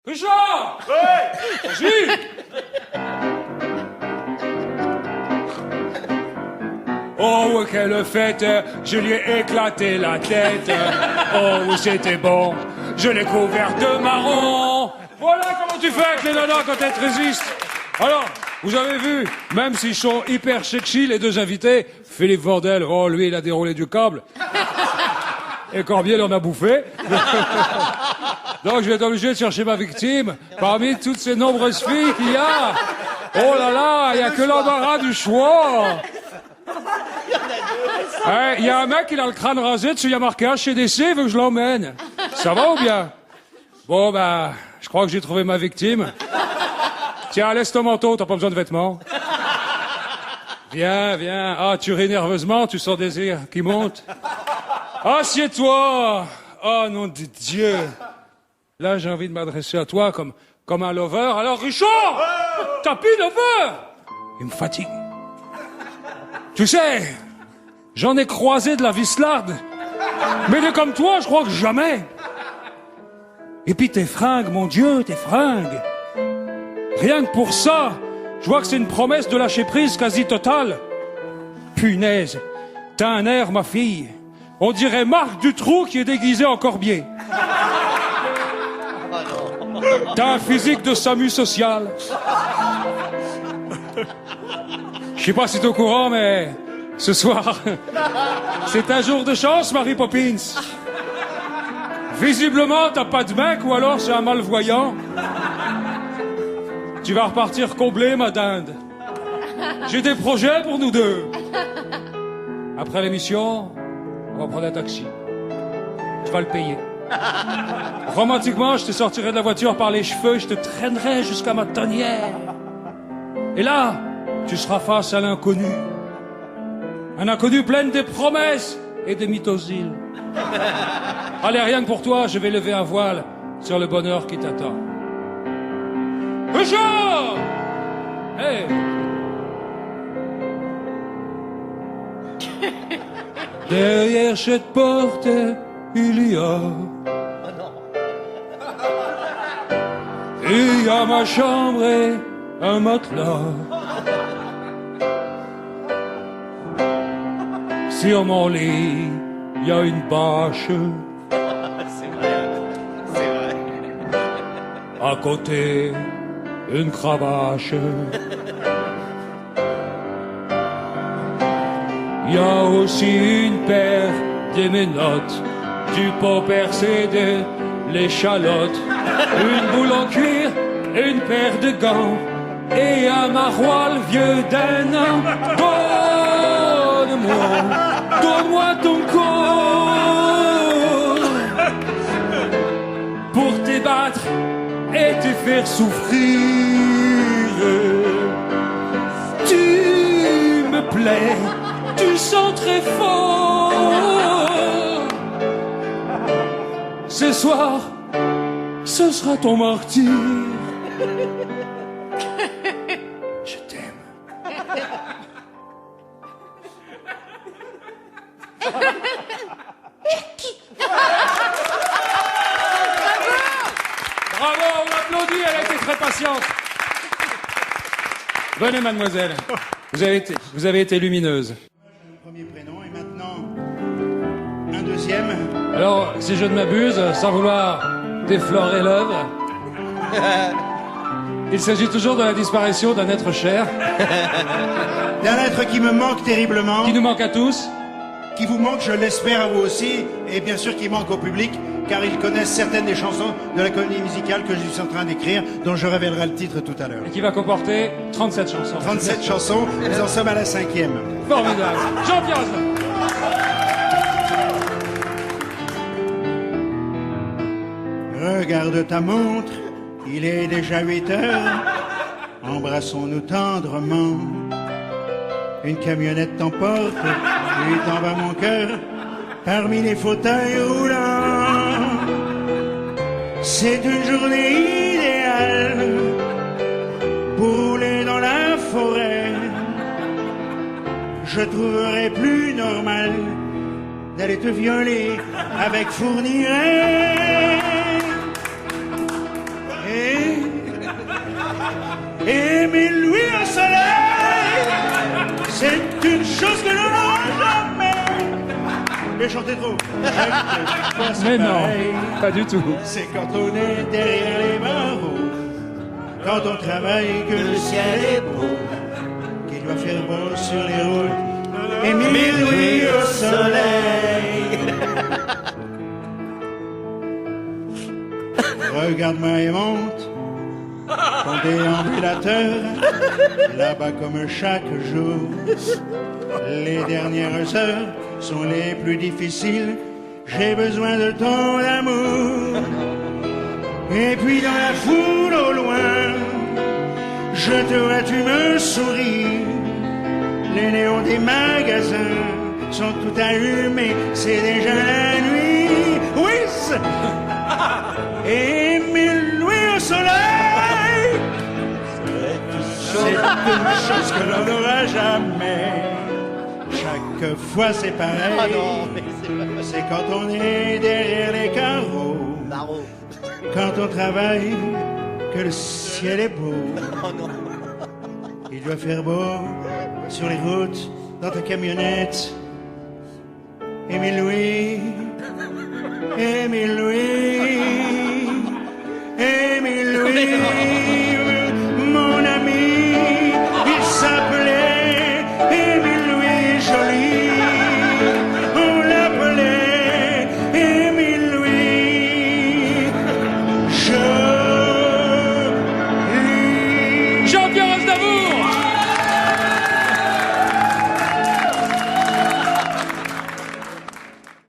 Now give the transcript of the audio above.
Richard! Ouais! Vas-y! Oh, quelle fête! Je lui ai éclaté la tête. Oh, c'était bon. Je l'ai couvert de marron. Voilà comment tu fais avec les nanas quand elles te résistent. Alors, vous avez vu, même s'ils sont hyper sexy, les deux invités, Philippe Vandel, oh, lui, il a déroulé du câble. Et Corbier en a bouffé. Donc je vais être obligé de chercher ma victime parmi toutes ces nombreuses filles qu'il y a. Oh là là, il n'y a que l'embarras du choix. Il y a un mec, il a le crâne rasé, dessus il y a marqué HCDC, il veut que je l'emmène. Ça va ou bien? Bon, bah, je crois que j'ai trouvé ma victime. Tiens, laisse ton manteau, t'as pas besoin de vêtements. Viens, viens. Ah, tu ris nerveusement, tu sens des airs qui montent. Assieds-toi. Oh, nom de Dieu. Là, j'ai envie de m'adresser à toi comme un lover. Alors, Richard, tapis lover. Il me fatigue. Tu sais, j'en ai croisé de la vislarde. Mais des comme toi, je crois que jamais. Et puis tes fringues, mon Dieu, tes fringues. Rien que pour ça, je vois que c'est une promesse de lâcher prise quasi totale. Punaise, t'as un air, ma fille. On dirait Marc Dutroux qui est déguisé en Corbier. T'as un physique de SAMU social. Je sais pas si t'es au courant, mais ce soir, c'est un jour de chance, Mary Poppins. Visiblement, t'as pas de mec ou alors c'est un malvoyant. Tu vas repartir comblé, ma dinde. J'ai des projets pour nous deux. Après l'émission, on va prendre un taxi. Tu vas le payer. Romantiquement, je te sortirai de la voiture par les cheveux, je te traînerai jusqu'à ma tanière. Et là, tu seras face à l'inconnu. Un inconnu plein des promesses et des mythosiles. Allez, rien que pour toi, je vais lever un voile sur le bonheur qui t'attend. Richard! Hey! Derrière cette porte, il y a ma chambre et un matelas. Sur mon lit, il y a une bâche. C'est vrai. À côté, une cravache. Il y a aussi une paire de menottes, du pot percé de l'échalote, une boule en cuir, une paire de gants et un maroilles vieux d'un an. Donne-moi ton corps pour t'ébattre et te faire souffrir. Tu me plais, tu sens très fort. Ce soir, ce sera ton martyr. Je t'aime. Bravo, on applaudit, elle a été très patiente. Venez, mademoiselle. Vous avez été lumineuse. Un premier prénom et maintenant un deuxième. Alors, si je ne m'abuse, sans vouloir déflorer l'œuvre, il s'agit toujours de la disparition d'un être cher. D'un être qui me manque terriblement. Qui nous manque à tous. Qui vous manque, je l'espère, à vous aussi. Et bien sûr qui manque au public, car ils connaissent certaines des chansons de la comédie musicale que je suis en train d'écrire, dont je révélerai le titre tout à l'heure. Et qui va comporter 37 chansons. 37 chansons, nous en sommes à la 5e. Formidable. Jean-Pierre Asselin. Regarde ta montre, il est déjà 8 heures. Embrassons-nous tendrement. Une camionnette t'emporte, puis t'en va mon cœur, parmi les fauteuils roulants. C'est une journée idéale pour rouler dans la forêt. Je trouverais plus normal d'aller te violer avec Fourniret. Émile Louis au soleil, c'est une chose que l'on n'aura jamais. J'ai chanté trop. Quelquefois, c'est Mais non, pareil. pas du tout. C'est quand on est derrière les barreaux, quand on travaille que le ciel est beau, qu'il doit faire beau sur les routes. Émile Louis au soleil. Regarde-moi et monte, ton déambulateur, là-bas comme chaque jour. Les dernières heures sont les plus difficiles, j'ai besoin de ton amour. Et puis dans la foule au loin, je te vois, tu me souris. Les néons des magasins sont tout allumés, c'est déjà la nuit. Oui, Émile Louis au soleil, c'est une chose que l'on n'aura jamais. Chaque fois c'est pareil. Ah non, mais c'est pas C'est quand on est derrière les carreaux, Barreau. quand on travaille, que le ciel est beau. Oh non. Il doit faire beau sur les routes, dans ta camionnette. Émile Louis, Émile Louis, Émile Louis.